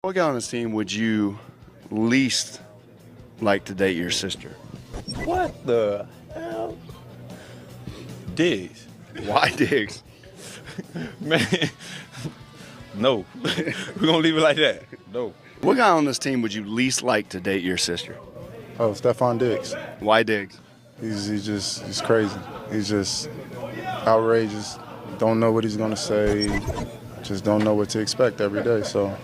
What guy on this team would you least like to date your sister? What the hell? Diggs. Why Diggs? Man, no. We're going to leave it like that. No. What guy on this team would you least like to date your sister? Oh, Stefon Diggs. Why Diggs? He's crazy. He's just outrageous. Don't know what he's gonna say. Just don't know what to expect every day. So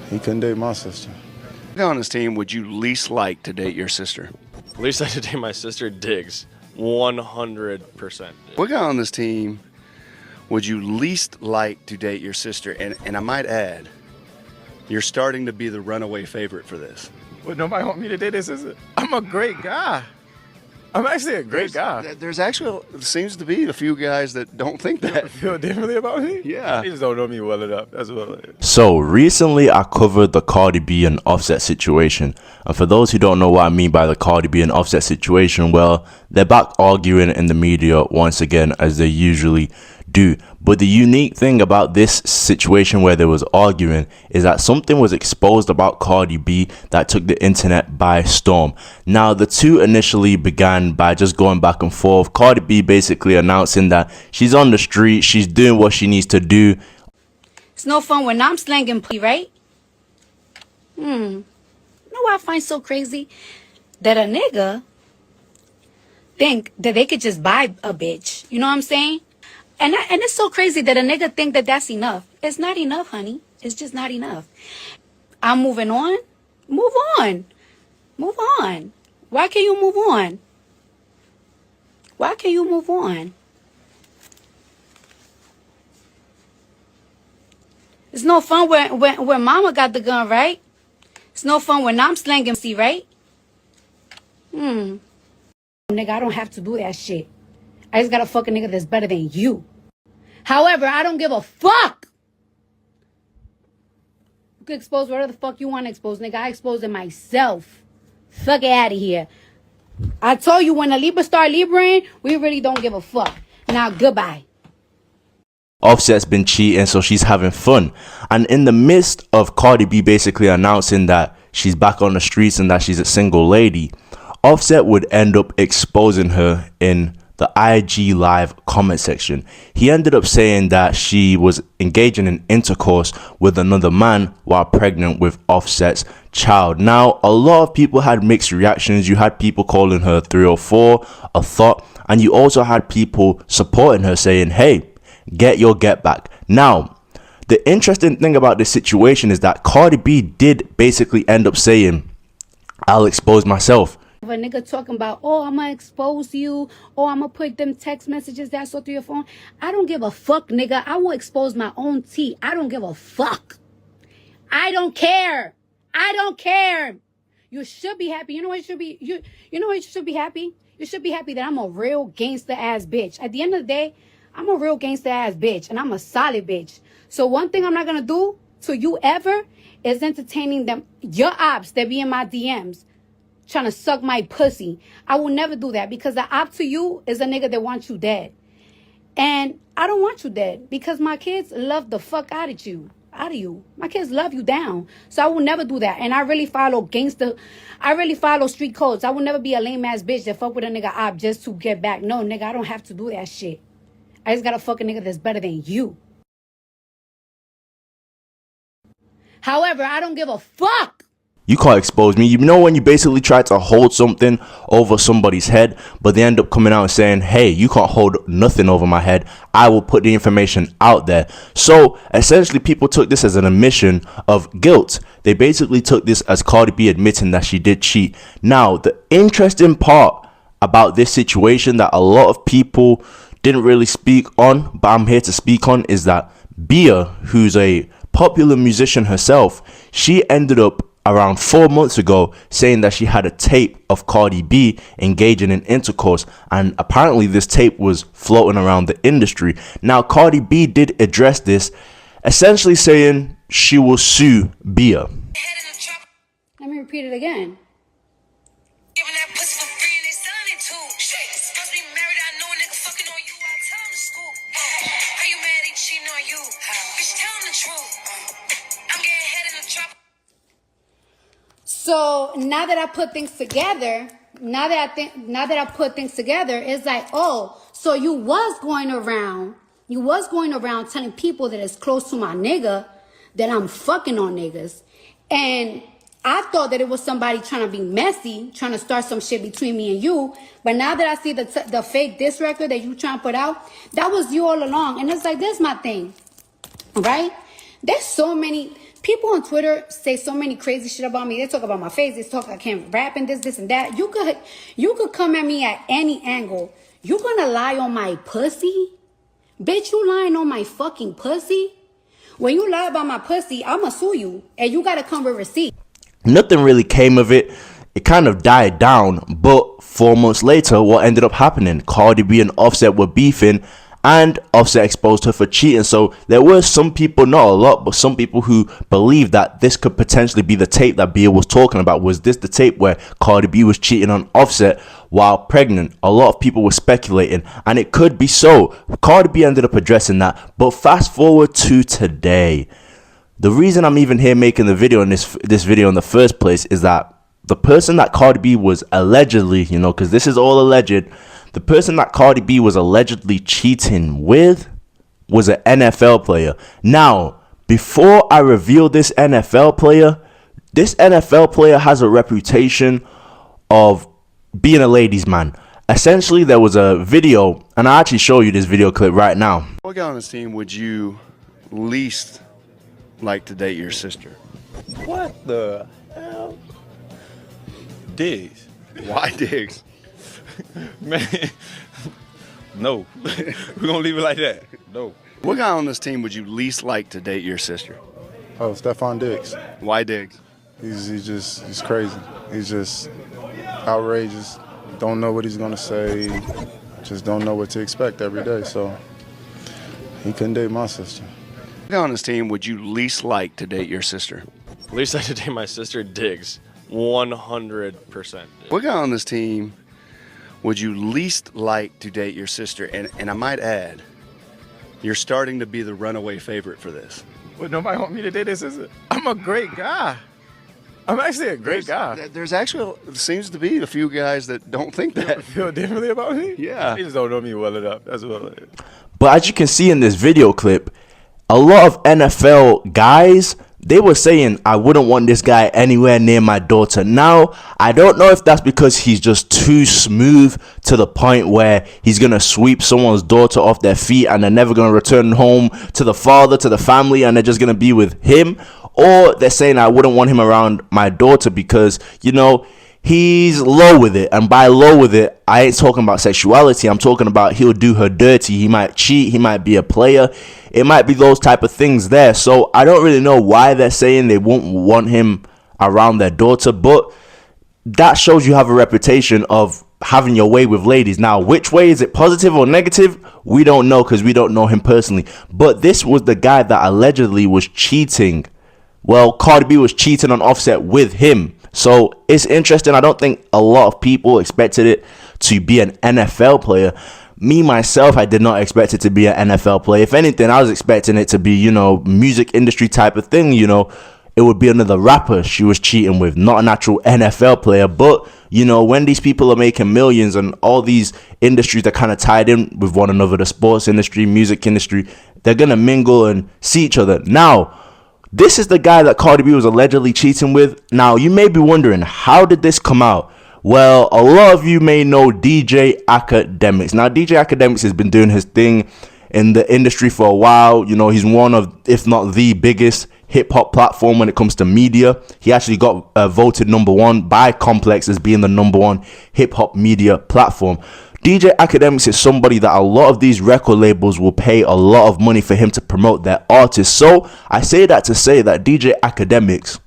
he couldn't date my sister. What guy on this team would you least like to date your sister? Least I should date my sister, Diggs. 100%. What guy on this team would you least like to date your sister? And I might add, you're starting to be the runaway favorite for this. Well, nobody want me to date this, is it? I'm a great guy. I'm actually a great guy. There's actually seems to be a few guys that don't think that. Feel differently about me? Yeah. They just don't know me well enough. That's what it is. So recently I covered the Cardi B and Offset situation, and for those who don't know what I mean by the Cardi B and Offset situation, well, they're back arguing in the media once again, as they usually do. But the unique thing about this situation where there was arguing is that something was exposed about Cardi B that took the internet by storm. Now, the two initially began by just going back and forth. Cardi B basically announcing that she's on the street, she's doing what she needs to do. It's no fun when I'm slanging plea, right? You know what I find so crazy? That a nigga think that they could just buy a bitch. You know what I'm saying? And it's so crazy that a nigga think that that's enough. It's not enough, honey. It's just not enough. I'm moving on. Move on. Move on. Why can't you move on? Why can't you move on? It's no fun when mama got the gun, right? It's no fun when I'm slanging, see, right? Nigga, I don't have to do that shit. I just gotta fuck a nigga that's better than you. However, I don't give a fuck. You can expose whatever the fuck you want to expose, nigga. I expose it myself. Fuck it out of here. I told you when a Libra start Libraing, we really don't give a fuck. Now, goodbye. Offset's been cheating, so she's having fun. And in the midst of Cardi B basically announcing that she's back on the streets and that she's a single lady, Offset would end up exposing her in the IG live comment section. He ended up saying that she was engaging in intercourse with another man while pregnant with Offset's child. Now, a lot of people had mixed reactions. You had people calling her 304, a thought, and you also had people supporting her saying, hey, get your get back. Now, the interesting thing about this situation is that Cardi B did basically end up saying, I'll expose myself. If a nigga talking about, oh, I'm gonna expose you, or I'm gonna put them text messages that I saw through your phone, I don't give a fuck, nigga. I will expose my own tea. I don't give a fuck. I don't care. I don't care. You should be happy. You know what you should be? You know what you should be happy? You should be happy that I'm a real gangster ass bitch. At the end of the day, I'm a real gangster ass bitch, and I'm a solid bitch. So one thing I'm not gonna do to you ever is entertaining them, your ops that be in my DMs, trying to suck my pussy. I will never do that, because the op to you is a nigga that wants you dead. And I don't want you dead, because my kids love the fuck out of you. My kids love you down. So I will never do that. And I really follow gangster. I really follow street codes. I will never be a lame ass bitch that fuck with a nigga op just to get back. No, nigga, I don't have to do that shit. I just gotta fuck a nigga that's better than you. However, I don't give a fuck. You can't expose me. You know when you basically try to hold something over somebody's head, but they end up coming out and saying, hey, you can't hold nothing over my head. I will put the information out there. So essentially people took this as an admission of guilt. They basically took this as Cardi B admitting that she did cheat. Now, the interesting part about this situation that a lot of people didn't really speak on, but I'm here to speak on, is that Bia, who's a popular musician herself, she ended up around 4 months ago saying that she had a tape of Cardi B engaging in intercourse, and apparently this tape was floating around the industry. Now, Cardi B did address this, essentially saying she will sue Bia. Let me repeat it again. So now that I put things together, it's like, oh, so you was going around telling people that is close to my nigga that I'm fucking on niggas. And I thought that it was somebody trying to be messy, trying to start some shit between me and you. But now that I see the fake diss record that you trying to put out, that was you all along. And it's like, this is my thing, right? There's so many people on Twitter say so many crazy shit about me. They talk about my face. They talk I can't rap and this and that. You could come at me at any angle. You gonna lie on my pussy? Bitch, you lying on my fucking pussy? When you lie about my pussy, I'ma sue you. And you gotta come with receipt. Nothing really came of it. It kind of died down. But 4 months later, what ended up happening? Cardi B and Offset were beefing, and Offset exposed her for cheating. So there were some people, not a lot, but some people who believed that this could potentially be the tape that Bia was talking about. Was this the tape where Cardi B was cheating on Offset while pregnant? A lot of people were speculating, and it could be so. Cardi B ended up addressing that. But fast forward to today. The reason I'm even here making the video in this video in the first place is that the person that Cardi B was allegedly, because this is all alleged, the person that Cardi B was allegedly cheating with was an NFL player. Now, before I reveal this NFL player has a reputation of being a ladies' man. Essentially, there was a video, and I'll actually show you this video clip right now. What guy on this team would you least like to date your sister? What the hell? Diggs. Why Diggs? Man, no. We're gonna leave it like that. No. What guy on this team would you least like to date your sister? Oh, Stefon Diggs. Why Diggs? He's crazy. He's just outrageous. Don't know what he's gonna say. Just don't know what to expect every day. So he couldn't date my sister. What guy on this team would you least like to date your sister? Least I could date my sister, Diggs. 100%. What guy on this team would you least like to date your sister? And I might add, you're starting to be the runaway favorite for this. But nobody want me to date this, is it? I'm a great guy. I'm actually a great guy. There's actually seems to be a few guys that don't think that. Feel differently about me? Yeah. They just don't know me well enough. That's what it is. But as you can see in this video clip, a lot of NFL guys, they were saying, I wouldn't want this guy anywhere near my daughter. Now, I don't know if that's because he's just too smooth to the point where he's going to sweep someone's daughter off their feet and they're never going to return home to the father, to the family, and they're just going to be with him. Or they're saying, I wouldn't want him around my daughter because, he's low with it. And by low with it, I ain't talking about sexuality. I'm talking about he'll do her dirty. He might cheat. He might be a player. It might be those type of things there. So I don't really know why they're saying they won't want him around their daughter. But that shows you have a reputation of having your way with ladies. Now, which way is it, positive or negative? We don't know because we don't know him personally. But this was the guy that allegedly was cheating. Well, Cardi B was cheating on Offset with him. So it's interesting. I don't think a lot of people expected it to be an NFL player. Me, myself, I did not expect it to be an NFL player. If anything, I was expecting it to be, music industry type of thing. It would be another rapper she was cheating with, not an actual NFL player. But, when these people are making millions and all these industries are kind of tied in with one another, the sports industry, music industry, they're going to mingle and see each other. Now, this is the guy that Cardi B was allegedly cheating with. Now, you may be wondering, how did this come out? Well, a lot of you may know DJ Akademiks. Now, DJ Akademiks has been doing his thing in the industry for a while. He's one of, if not the biggest hip-hop platform when it comes to media. He actually got voted #1 by Complex as being the #1 hip-hop media platform. DJ Akademiks is somebody that a lot of these record labels will pay a lot of money for him to promote their artists. So I say that to say that DJ Akademiks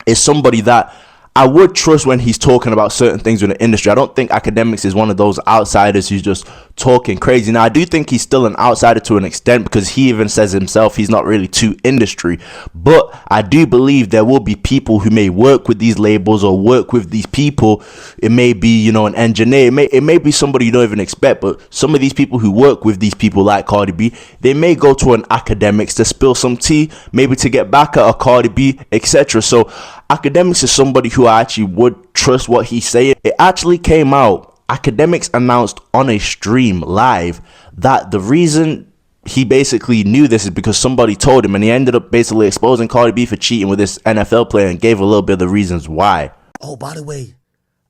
is somebody that I would trust when he's talking about certain things in the industry. I don't think Akademiks is one of those outsiders who's just talking crazy. Now, I do think he's still an outsider to an extent because he even says himself he's not really too industry. But I do believe there will be people who may work with these labels or work with these people. It may be, you know, an engineer. It may be somebody you don't even expect. But some of these people who work with these people like Cardi B, they may go to an academics to spill some tea, maybe to get back at a Cardi B, etc. So Akademiks is somebody who I actually would trust what he's saying. It actually came out. Akademiks announced on a stream live that the reason he basically knew this is because somebody told him, and he ended up basically exposing Cardi B for cheating with this NFL player and gave a little bit of the reasons why. Oh, by the way,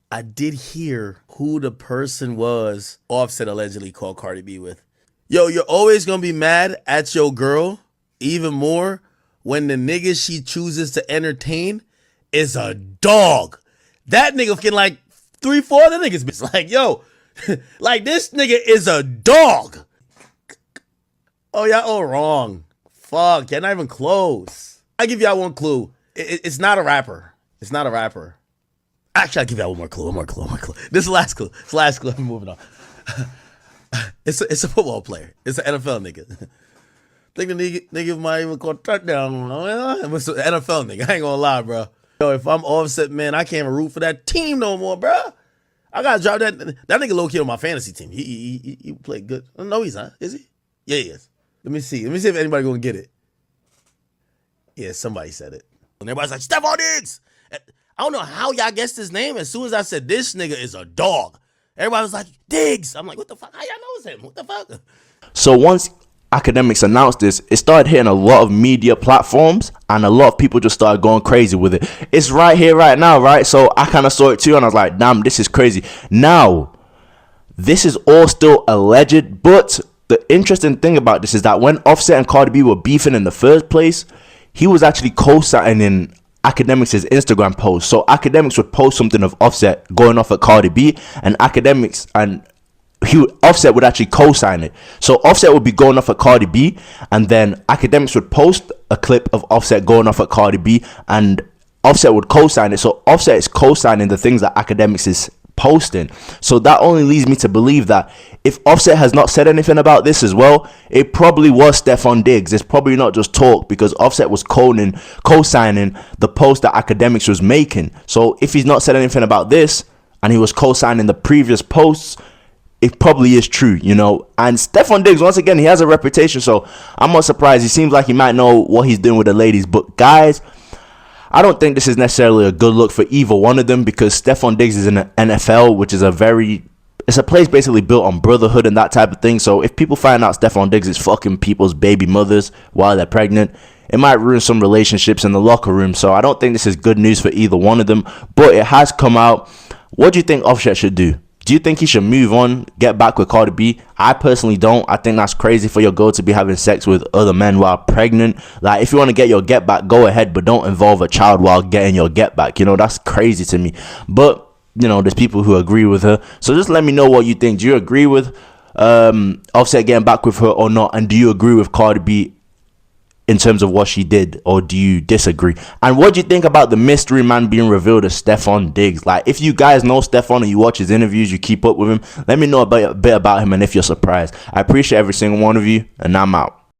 I did hear who the person was Offset allegedly called Cardi B with. Yo, you're always gonna be mad at your girl even more when the nigga she chooses to entertain is a dog. That nigga can like 3-4 other niggas be like, yo, like this nigga is a dog. Oh, y'all all wrong. Fuck, you're not even close. I'll give y'all one clue. It's not a rapper. It's not a rapper. Actually, I'll give y'all one more clue. This is the last clue. It's the last clue. I'm moving on. It's a football player. It's an NFL nigga. Think the nigga might even call touchdown. It's an NFL nigga. I ain't gonna lie, bro. Yo, if I'm Offset, man, I can't even root for that team no more, bro. I gotta drop that nigga low key on my fantasy team. He played good. No, he's not. Is he? Yeah, he is. Let me see if anybody gonna get it. Yeah, somebody said it. And everybody's like, Stefon Diggs. I don't know how y'all guessed his name. As soon as I said this nigga is a dog, everybody was like, Diggs. I'm like, what the fuck? How y'all know it's him? What the fuck? So once Akademiks announced this, it started hitting a lot of media platforms and a lot of people just started going crazy with it. It's right here, right now, right? So I kind of saw it too and I was like, damn, this is crazy. Now, this is all still alleged, but the interesting thing about this is that when Offset and Cardi B were beefing in the first place, he was actually co-signing Akademiks' Instagram post. So Akademiks would post something of Offset going off at Cardi B, and Offset would actually co-sign it. So Offset would be going off at Cardi B, and then Akademiks would post a clip of Offset going off at Cardi B, and Offset would co-sign it. So Offset is co-signing the things that Akademiks is posting. So that only leads me to believe that if Offset has not said anything about this as well, it probably was Stefon Diggs. It's probably not just talk, because Offset was co-signing the post that Akademiks was making. So if he's not said anything about this and he was co-signing the previous posts, it probably is true, you know. And Stefon Diggs, once again, he has a reputation, so I'm not surprised. He seems like he might know what he's doing with the ladies. But guys, I don't think this is necessarily a good look for either one of them, because Stefon Diggs is in the NFL, which is it's a place basically built on brotherhood and that type of thing. So if people find out Stefon Diggs is fucking people's baby mothers while they're pregnant, it might ruin some relationships in the locker room. So I don't think this is good news for either one of them, but it has come out. What do you think Offset should do? Do you think he should move on, get back with Cardi B? I personally don't. I think that's crazy for your girl to be having sex with other men while pregnant. Like, if you want to get your get back, go ahead, but don't involve a child while getting your get back. You know, that's crazy to me. But, you know, there's people who agree with her. So just let me know what you think. Do you agree with Offset getting back with her or not? And do you agree with Cardi B in terms of what she did, or do you disagree? And what do you think about the mystery man being revealed as Stefon Diggs? Like, if you guys know Stefon and you watch his interviews, you keep up with him, let me know a bit about him and if you're surprised. I appreciate every single one of you, and I'm out.